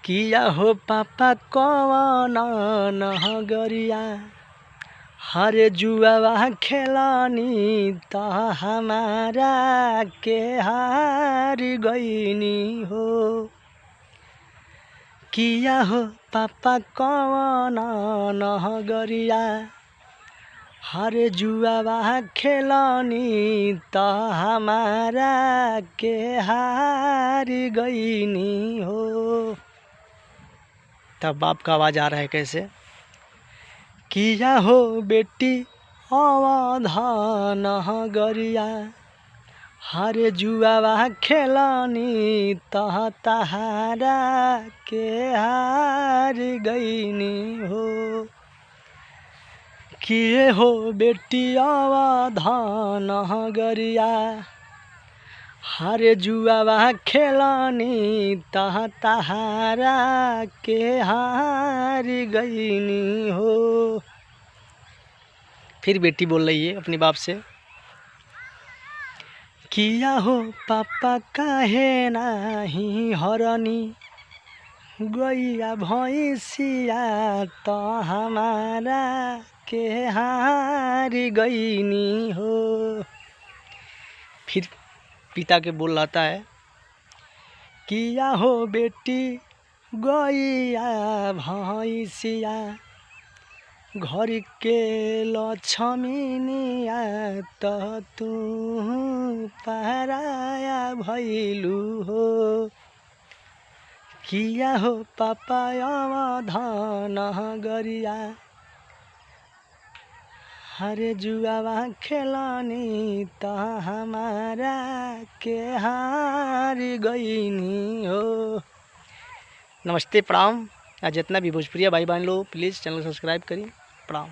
किया हो पापा कवन नगरिया हरे जुआवा खेलानी त हमारा के हार गईनी हो। किया हो पापा कवन नगरिया हरे जुआवा खेलानी त हमारा के हार गईनी हो। तब बाप का आवाज़ आ रहा है कैसे। किया हो बेटी अवधान गरिया हरे जुआवा खेलानी तह तहारा के हार गईनी हो। किए हो बेटी अवधान गरिया हरे जुआवा खेलानी तह तहारा के हार गईनी हो। फिर बेटी बोल रही है अपने बाप से। किया हो पापा काहे नाही हरनी गैया भैंसिया तो हमारा के हार गईनी हो। फिर पिता के बोल रहता है। किया हो बेटी गैया भैंसिया घर के लक्ष्मीनिया तो तू पराया भैलू हो। किया हो पापा अवधान गरिया हरे जुआवा खेलानी त हमारा के हार गईनी हो। नमस्ते, प्रणाम। आज जितना भी भोजपुरिया भाई बहन लोग प्लीज़ चैनल सब्सक्राइब करिए। प्रणाम।